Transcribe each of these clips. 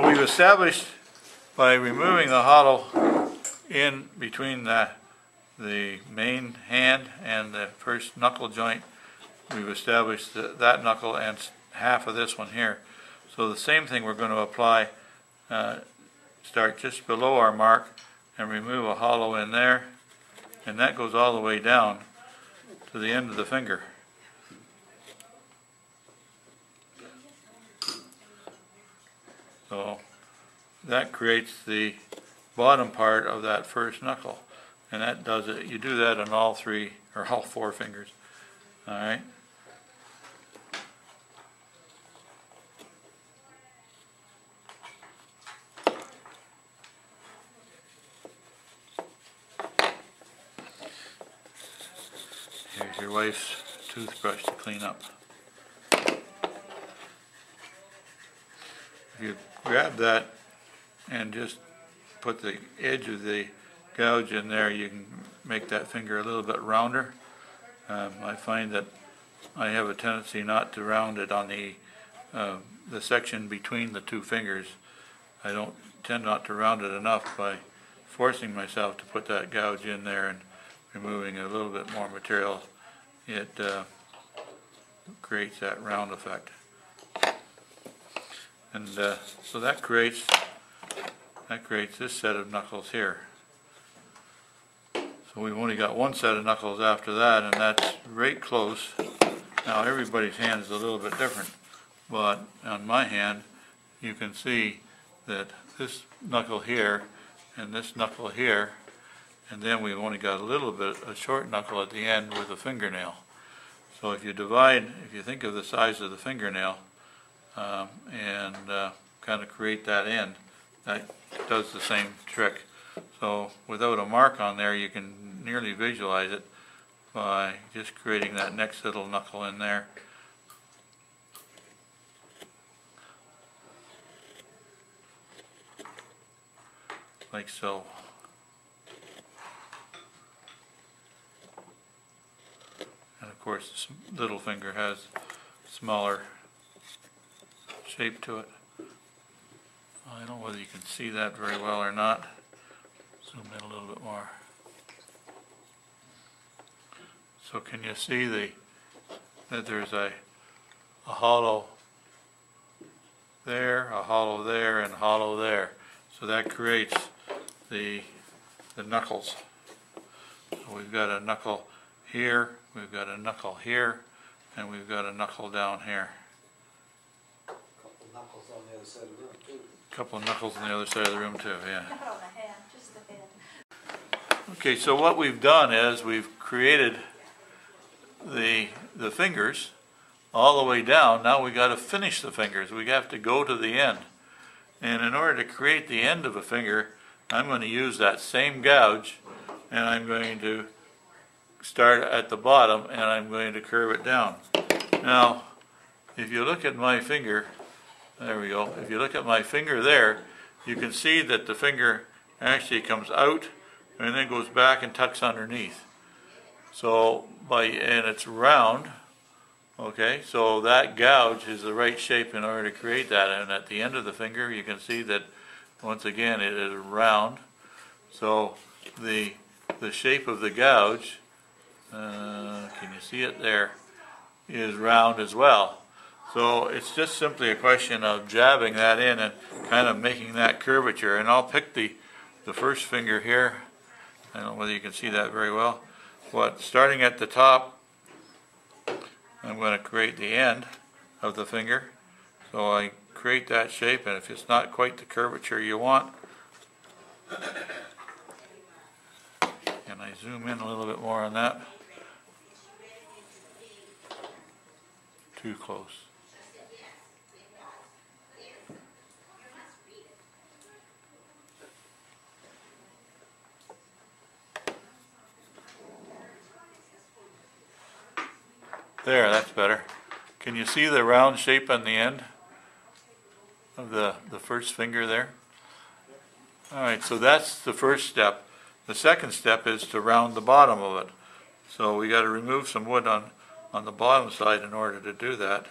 So we've established by removing the hollow in between the main hand and the first knuckle joint, we've established that knuckle and half of this one here. So the same thing we're going to apply, start just below our mark and remove a hollow in there, and that goes all the way down to the end of the finger. So that creates the bottom part of that first knuckle, and that does it. You do that on all three or all four fingers. All right. Here's your wife's toothbrush to clean up. If you grab that and just put the edge of the gouge in there, you can make that finger a little bit rounder. I find that I have a tendency not to round it on the section between the two fingers. I don't tend not to round it enough by forcing myself to put that gouge in there and removing a little bit more material. It creates that round effect. And so that creates this set of knuckles here. So we've only got one set of knuckles after that, and that's right close. Now everybody's hand is a little bit different, but on my hand you can see that this knuckle here and this knuckle here, and then we've only got a short knuckle at the end with a fingernail. So if you think of the size of the fingernail, and kind of create that end, that does the same trick. So without a mark on there, you can nearly visualize it by just creating that next little knuckle in there. Like so. And of course the little finger has smaller shape to it. I don't know whether you can see that very well or not. Zoom in a little bit more. So can you see that there's a hollow there, a hollow there, and a hollow there. So that creates the knuckles. So we've got a knuckle here, we've got a knuckle here, and we've got a knuckle down here. Knuckles on the other side of the room too. A couple of knuckles on the other side of the room too, yeah. Not on the hand, just the head. Okay, so what we've done is we've created the fingers all the way down. Now we got to finish the fingers. We have to go to the end. And in order to create the end of a finger, I'm going to use that same gouge, and I'm going to start at the bottom and I'm going to curve it down. Now, if you look at my finger, there we go. If you look at my finger there, you can see that the finger actually comes out and then goes back and tucks underneath. So and it's round. Okay, so that gouge is the right shape in order to create that. And at the end of the finger, you can see that once again it is round. So the shape of the gouge, can you see it there, is round as well. So it's just simply a question of jabbing that in and kind of making that curvature. And I'll pick the first finger here. I don't know whether you can see that very well. But starting at the top, I'm going to create the end of the finger. So I create that shape, and if it's not quite the curvature you want, and I zoom in a little bit more on that. Too close. There, that's better. Can you see the round shape on the end of the first finger there? Alright, so that's the first step. The second step is to round the bottom of it. So we got to remove some wood on the bottom side in order to do that.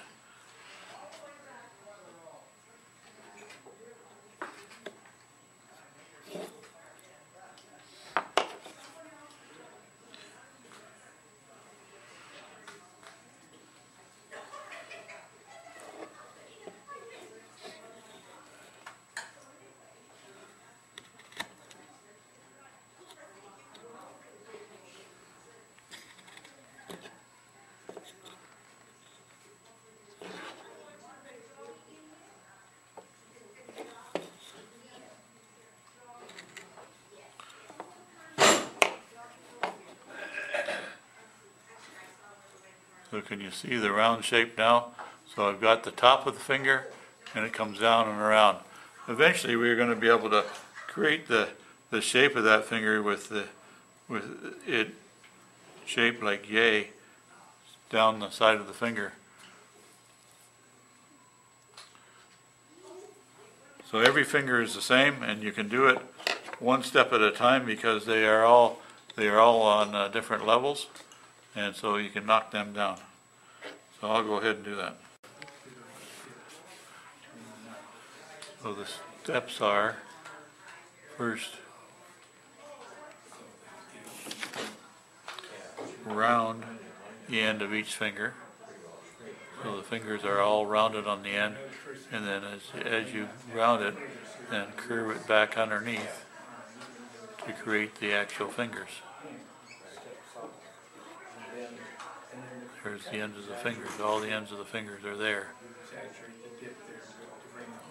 So can you see the round shape now? So I've got the top of the finger and it comes down and around. Eventually we're going to be able to create the shape of that finger with it shaped like yay down the side of the finger. So every finger is the same, and you can do it one step at a time because they are all on different levels, and so you can knock them down. So I'll go ahead and do that. So the steps are, first round the end of each finger. So the fingers are all rounded on the end, and then as you round it, then curve it back underneath to create the actual fingers. There's the ends of the fingers. All the ends of the fingers are there.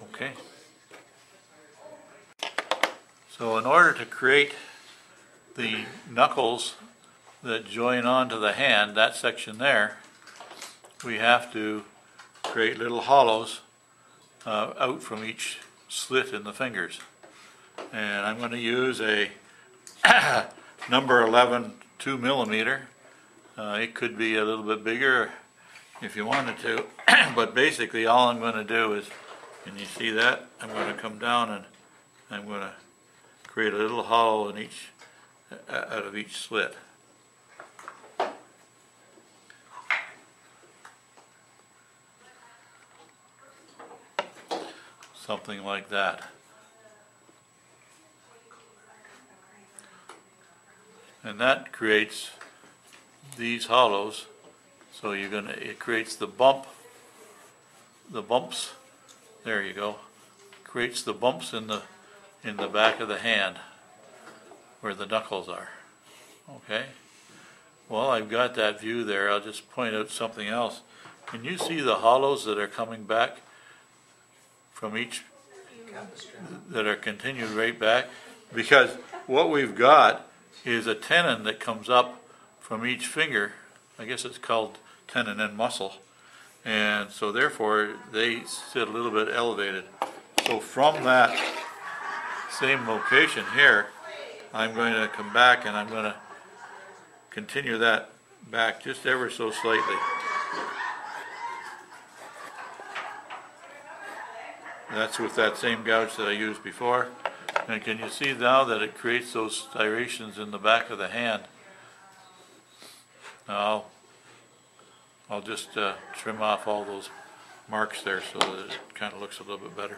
Okay. So in order to create the knuckles that join onto the hand, that section there, we have to create little hollows out from each slit in the fingers. And I'm going to use a number 11 2mm. It could be a little bit bigger if you wanted to, but basically all I'm going to do is, can you see that? I'm going to come down and I'm going to create a little hollow in each out of each slit. Something like that. And that creates these hollows. So it creates the bumps. There you go. Creates the bumps in the back of the hand where the knuckles are. Okay. Well, I've got that view there. I'll just point out something else. Can you see the hollows that are coming back from each, that are continued right back? Because what we've got is a tenon that comes up from each finger. I guess it's called tendon and muscle, and so therefore they sit a little bit elevated. So from that same location here, I'm going to come back and I'm going to continue that back just ever so slightly. That's with that same gouge that I used before. And can you see now that it creates those striations in the back of the hand? Now I'll just trim off all those marks there so that it kind of looks a little bit better.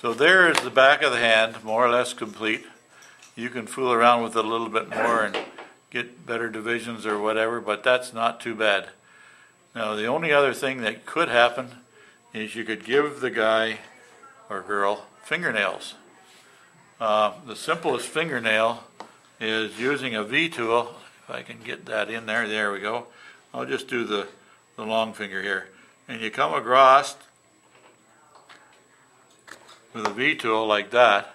So there is the back of the hand, more or less complete. You can fool around with it a little bit more and get better divisions or whatever, but that's not too bad. Now the only other thing that could happen is you could give the guy or girl fingernails. The simplest fingernail is using a V tool. If I can get that in there, there we go. I'll just do the long finger here. And you come across with a V tool like that,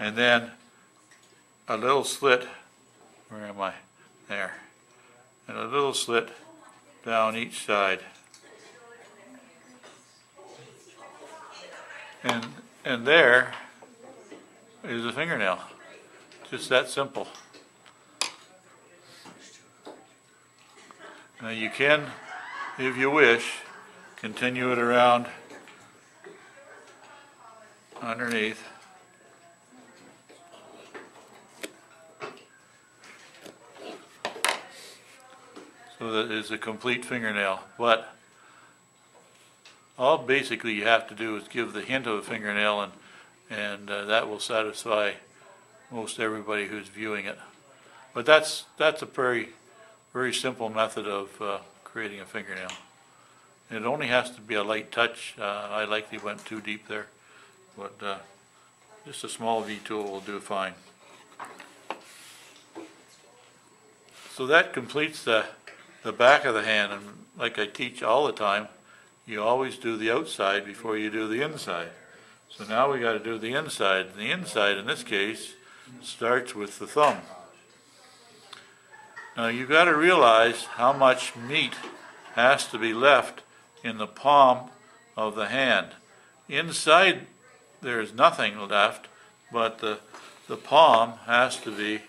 and then a little slit, where am I? There. And a little slit down each side. And there is a fingernail. Just that simple. Now you can, if you wish, continue it around underneath. So that is a complete fingernail. But all basically you have to do is give the hint of a fingernail, and that will satisfy most everybody who's viewing it. But that's a very simple method of creating a fingernail. It only has to be a light touch. I likely went too deep there, but just a small V tool will do fine. So that completes the back of the hand, and like I teach all the time, you always do the outside before you do the inside. So now we got to do the inside. The inside in this case starts with the thumb. Now you've got to realize how much meat has to be left in the palm of the hand. Inside there's nothing left, but the palm has to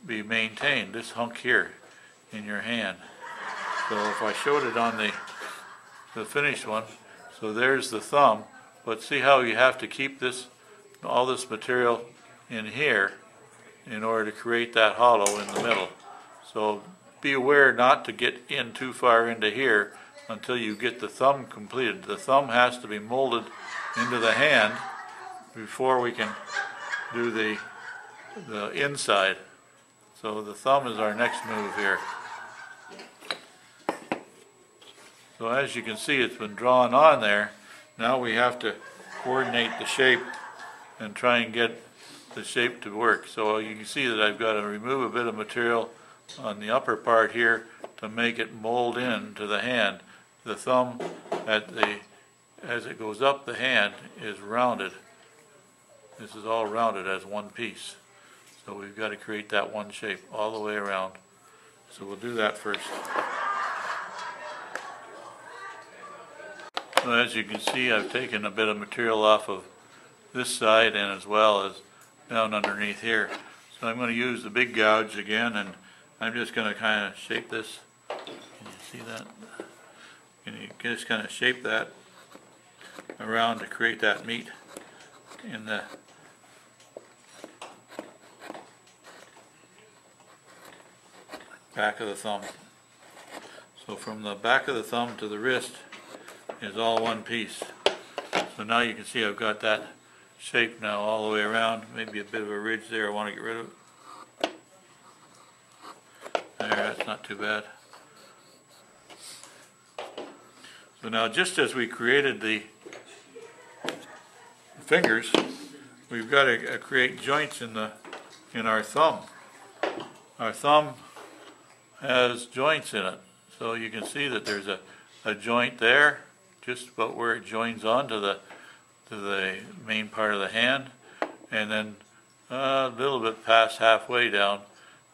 be maintained, this hunk here in your hand. So if I showed it on the finished one, so there's the thumb, but see how you have to keep all this material in here in order to create that hollow in the middle. So be aware not to get in too far into here until you get the thumb completed. The thumb has to be molded into the hand before we can do the inside. So the thumb is our next move here. So as you can see, it's been drawn on there. Now we have to coordinate the shape and try and get the shape to work. So you can see that I've got to remove a bit of material on the upper part here to make it mold into the hand. The thumb as it goes up the hand is rounded. This is all rounded as one piece. So we've got to create that one shape all the way around. So we'll do that first. So as you can see, I've taken a bit of material off of this side and as well as down underneath here. So I'm going to use the big gouge again, and I'm just going to kind of shape this. Can you see that? And you just kind of shape that around to create that meat in the back of the thumb. So from the back of the thumb to the wrist is all one piece. So now you can see I've got that shape now all the way around. Maybe a bit of a ridge there I want to get rid of. There, that's not too bad. So now just as we created the fingers, we've got to create joints in our thumb. Our thumb has joints in it. So you can see that there's a joint there, just about where it joins on to the main part of the hand, and then a little bit past halfway down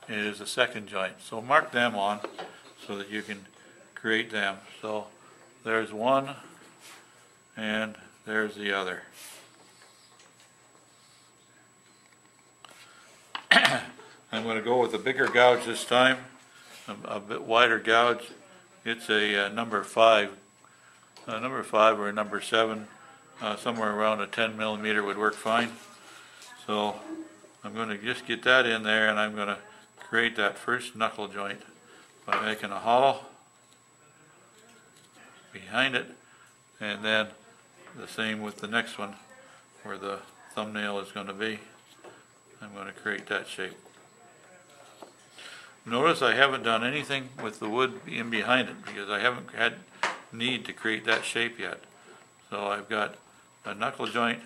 is a second joint. So mark them on so that you can create them. So there's one and there's the other. I'm going to go with a bigger gouge this time, a bit wider gouge. It's a number 5 or a number 7, somewhere around a 10 millimeter would work fine. So I'm going to just get that in there, and I'm going to create that first knuckle joint by making a hollow behind it, and then the same with the next one where the thumbnail is going to be. I'm going to create that shape. Notice I haven't done anything with the wood in behind it because I haven't had need to create that shape yet. So I've got a knuckle joint,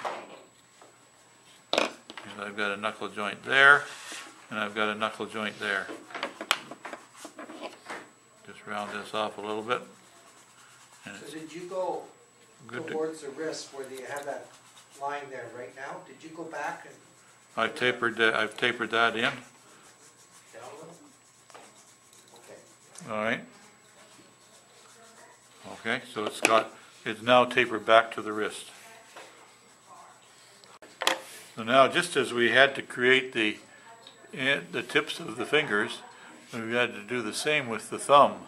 and I've got a knuckle joint there, and I've got a knuckle joint there. Just round this off a little bit. And so did you go towards the wrist where you have that line there right now? Did you go back and I've tapered that in. down a little? Okay. All right. Okay, so it's now tapered back to the wrist. So now, just as we had to create the tips of the fingers, we've had to do the same with the thumb.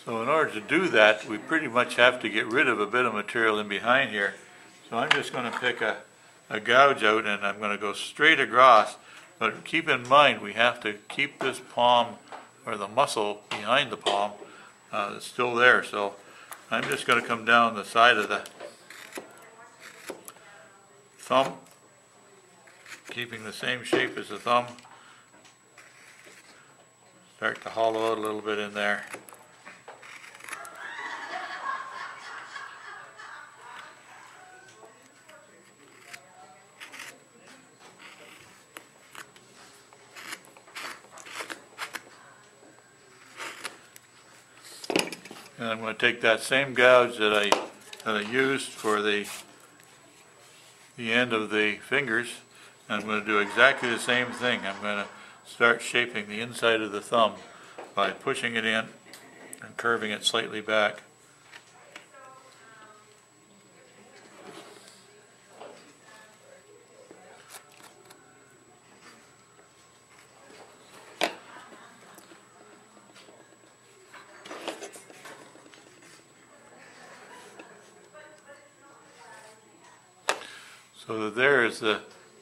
So in order to do that, we pretty much have to get rid of a bit of material in behind here. So I'm just going to pick a gouge out, and I'm going to go straight across. But keep in mind, we have to keep this palm, or the muscle behind the palm, it's still there. So I'm just going to come down the side of the thumb, keeping the same shape as the thumb. Start to hollow out a little bit in there. And I'm going to take that same gouge that I used for the end of the fingers, and I'm going to do exactly the same thing. I'm going to start shaping the inside of the thumb by pushing it in and curving it slightly back. So that there is the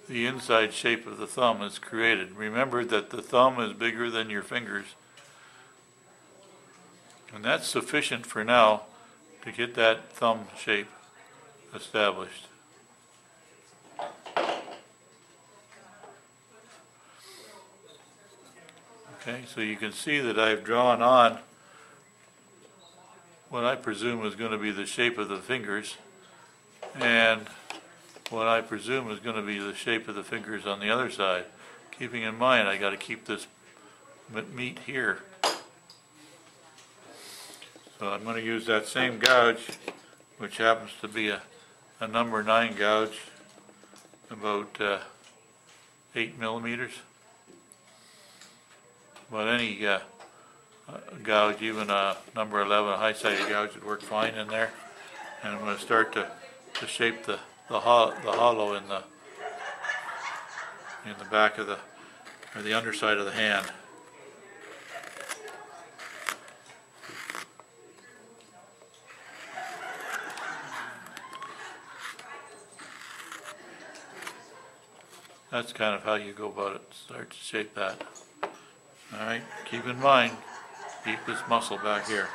inside shape of the thumb is created. Remember that the thumb is bigger than your fingers. And that's sufficient for now to get that thumb shape established. Okay, so you can see that I've drawn on what I presume is going to be the shape of the fingers, and what I presume is going to be the shape of the fingers on the other side. Keeping in mind, I got to keep this meat here. So I'm going to use that same gouge, which happens to be a number 9 gouge, about 8 millimeters. But any gouge, even a number 11, a high-sided gouge would work fine in there. And I'm going to start to shape the hollow in the back of the underside of the hand. That's kind of how you go about it. Start to shape that. All right. Keep in mind, keep this muscle back here.